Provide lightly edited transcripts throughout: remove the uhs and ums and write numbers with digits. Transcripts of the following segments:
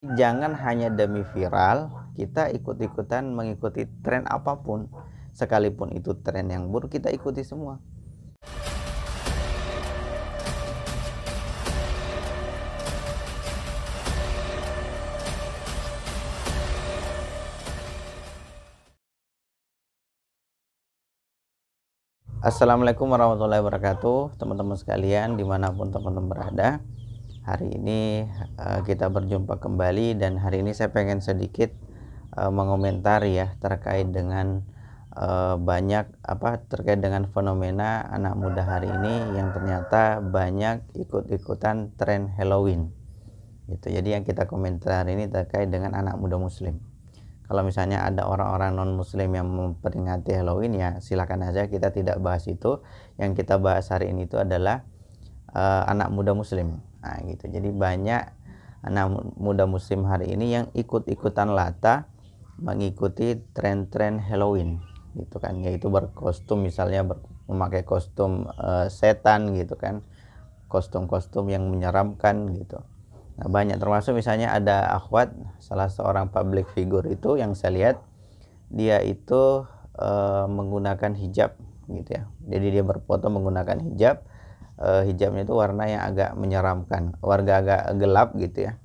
Jangan hanya demi viral, kita ikut-ikutan mengikuti tren apapun. Sekalipun itu tren yang buruk, kita ikuti semua. Assalamualaikum warahmatullahi wabarakatuh, teman-teman sekalian dimanapun teman-teman berada. Hari ini kita berjumpa kembali, dan hari ini saya pengen sedikit mengomentari ya terkait dengan terkait dengan fenomena anak muda hari ini yang ternyata banyak ikut-ikutan tren Halloween gitu. Jadi yang kita komentar ini terkait dengan anak muda muslim. Kalau misalnya ada orang-orang non muslim yang memperingati Halloween, ya silakan aja, kita tidak bahas itu. Yang kita bahas hari ini itu adalah anak muda muslim. Nah gitu. Jadi banyak anak muda muslim hari ini yang ikut-ikutan lata mengikuti tren-tren Halloween gitu kan, yaitu berkostum, misalnya memakai kostum setan gitu kan, kostum-kostum yang menyeramkan gitu. Nah, banyak, termasuk misalnya ada akhwat, salah seorang public figure itu yang saya lihat dia itu menggunakan hijab gitu ya. Jadi dia berfoto menggunakan hijab, hijabnya itu warna yang agak menyeramkan, warga agak gelap gitu ya.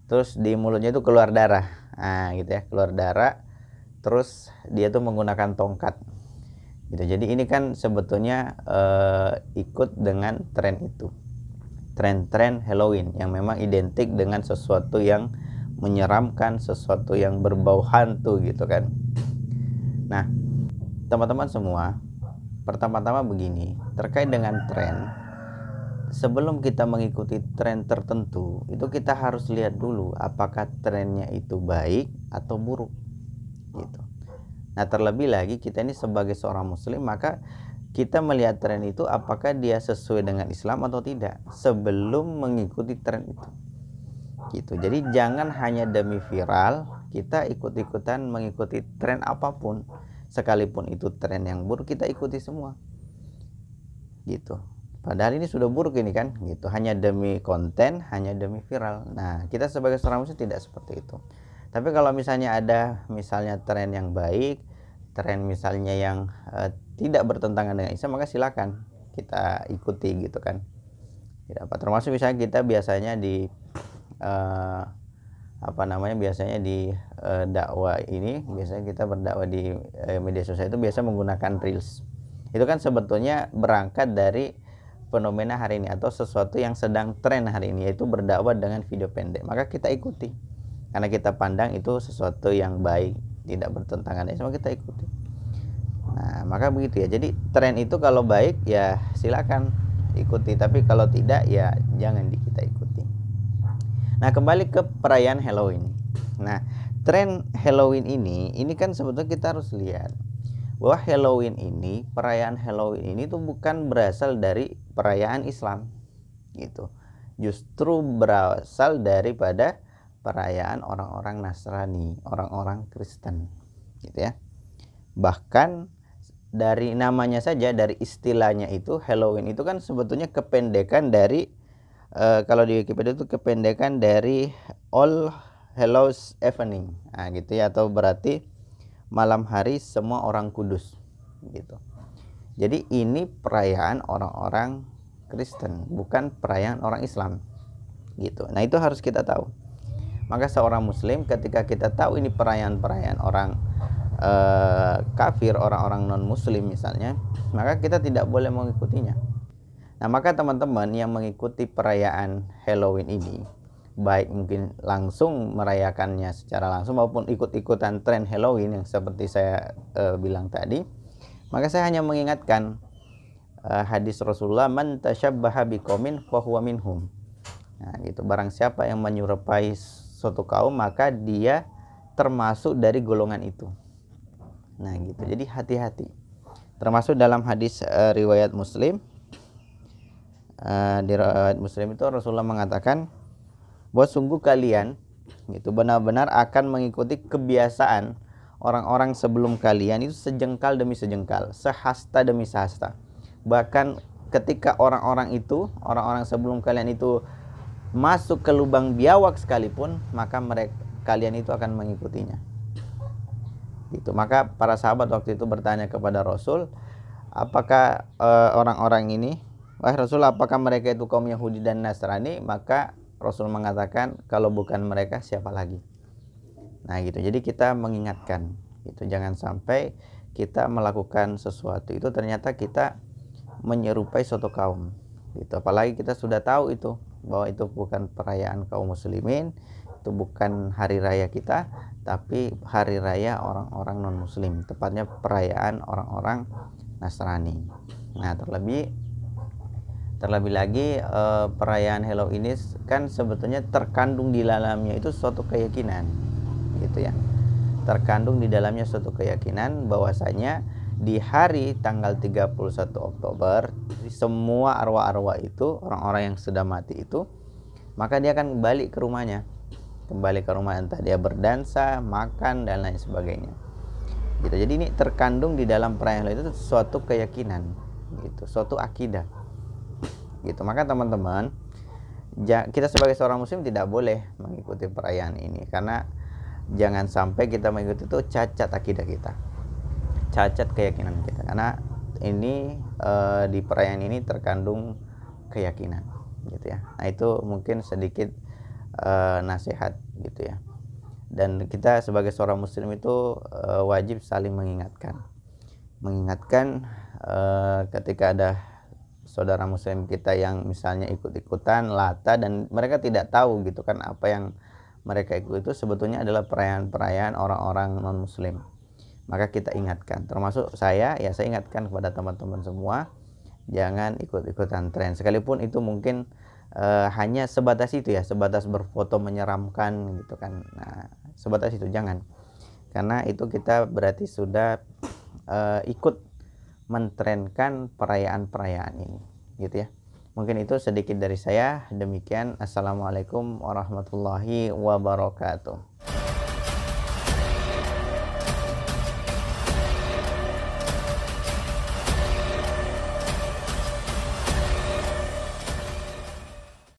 Terus di mulutnya itu keluar darah, nah gitu ya, keluar darah. Terus dia tuh menggunakan tongkat gitu. Jadi ini kan sebetulnya ikut dengan tren itu, tren-tren Halloween yang memang identik dengan sesuatu yang menyeramkan, sesuatu yang berbau hantu gitu kan. Nah, teman-teman semua, pertama-tama begini, terkait dengan tren, sebelum kita mengikuti tren tertentu, itu kita harus lihat dulu apakah trennya itu baik atau buruk gitu. Nah, terlebih lagi kita ini sebagai seorang muslim, maka kita melihat tren itu apakah dia sesuai dengan Islam atau tidak sebelum mengikuti tren itu gitu. Jadi jangan hanya demi viral kita ikut-ikutan mengikuti tren apapun, sekalipun itu tren yang buruk, kita ikuti semua gitu. Padahal ini sudah buruk ini kan gitu, hanya demi konten, hanya demi viral. Nah, kita sebagai seorang muslim tidak seperti itu. Tapi kalau misalnya ada misalnya tren yang baik, tren misalnya yang tidak bertentangan dengan Islam, maka silakan kita ikuti gitu kan. Tidak apa, termasuk misalnya kita biasanya di biasanya di dakwah ini, biasanya kita berdakwah di media sosial itu biasa menggunakan reels. Itu kan sebetulnya berangkat dari fenomena hari ini atau sesuatu yang sedang tren hari ini, yaitu berdakwah dengan video pendek. Maka kita ikuti karena kita pandang itu sesuatu yang baik, tidak bertentangan dengan Islam, kita ikuti. Nah, maka begitu ya. Jadi tren itu kalau baik ya silakan ikuti, tapi kalau tidak ya jangan kita ikuti. Nah, kembali ke perayaan Halloween. Nah, tren Halloween ini kan sebetulnya kita harus lihat bahwa Halloween ini, perayaan Halloween ini tuh bukan berasal dari perayaan Islam gitu. Justru berasal daripada perayaan orang-orang Nasrani, orang-orang Kristen gitu ya. Bahkan dari namanya saja, dari istilahnya itu, Halloween itu kan sebetulnya kependekan dari kalau di Wikipedia itu kependekan dari All Hallows Evening, nah gitu ya, atau berarti malam hari semua orang kudus gitu. Jadi ini perayaan orang-orang Kristen, bukan perayaan orang Islam gitu. Nah, itu harus kita tahu. Maka seorang muslim ketika kita tahu ini perayaan-perayaan orang kafir, orang-orang non muslim misalnya, maka kita tidak boleh mengikutinya. Nah, maka teman-teman yang mengikuti perayaan Halloween ini, baik mungkin langsung merayakannya secara langsung maupun ikut-ikutan tren Halloween yang seperti saya bilang tadi, maka saya hanya mengingatkan hadis Rasulullah, man tasyabbaha biqaumin fahuwa minhum. Nah, gitu, barang siapa yang menyerupai suatu kaum maka dia termasuk dari golongan itu. Nah, gitu. Jadi hati-hati. Termasuk dalam hadis riwayat Muslim, di riwayat Muslim itu Rasulullah mengatakan bahwa sungguh kalian itu benar-benar akan mengikuti kebiasaan orang-orang sebelum kalian itu sejengkal demi sejengkal, sehasta demi sehasta. Bahkan ketika orang-orang sebelum kalian itu masuk ke lubang biawak sekalipun, maka kalian itu akan mengikutinya. Gitu. Maka para sahabat waktu itu bertanya kepada Rasul, apakah orang-orang ini, wahai Rasul, apakah mereka itu kaum Yahudi dan Nasrani? Maka Rasul mengatakan, kalau bukan mereka siapa lagi? Nah gitu. Jadi kita mengingatkan, gitu. Jangan sampai kita melakukan sesuatu itu ternyata kita menyerupai suatu kaum. Gitu. Apalagi kita sudah tahu itu bahwa itu bukan perayaan kaum muslimin, itu bukan hari raya kita, tapi hari raya orang-orang non muslim, tepatnya perayaan orang-orang Nasrani. Nah terlebih lagi perayaan Halloween ini kan sebetulnya terkandung di dalamnya itu suatu keyakinan, gitu ya. Terkandung di dalamnya suatu keyakinan bahwasanya di hari tanggal 31 Oktober semua arwah-arwah itu, orang-orang yang sudah mati itu, maka dia akan kembali ke rumahnya, entah dia berdansa, makan dan lain sebagainya. Gitu. Jadi ini terkandung di dalam perayaan itu suatu keyakinan, gitu, suatu akidah. Gitu. Maka teman-teman, kita sebagai seorang muslim tidak boleh mengikuti perayaan ini, karena jangan sampai kita mengikuti itu cacat akidah kita, cacat keyakinan kita, karena ini di perayaan ini terkandung keyakinan, gitu ya. Nah itu mungkin sedikit nasihat, gitu ya. Dan kita sebagai seorang muslim itu wajib saling mengingatkan ketika ada saudara muslim kita yang misalnya ikut-ikutan Lata dan mereka tidak tahu, gitu kan, apa yang mereka ikut itu sebetulnya adalah perayaan-perayaan orang-orang non muslim. Maka kita ingatkan, termasuk saya ingatkan kepada teman-teman semua, jangan ikut-ikutan tren, sekalipun itu mungkin hanya sebatas itu ya, sebatas berfoto menyeramkan, gitu kan. Nah sebatas itu jangan, karena itu kita berarti sudah ikut mentrenkan perayaan-perayaan ini, gitu ya. Mungkin itu sedikit dari saya. Demikian, assalamualaikum warahmatullahi wabarakatuh.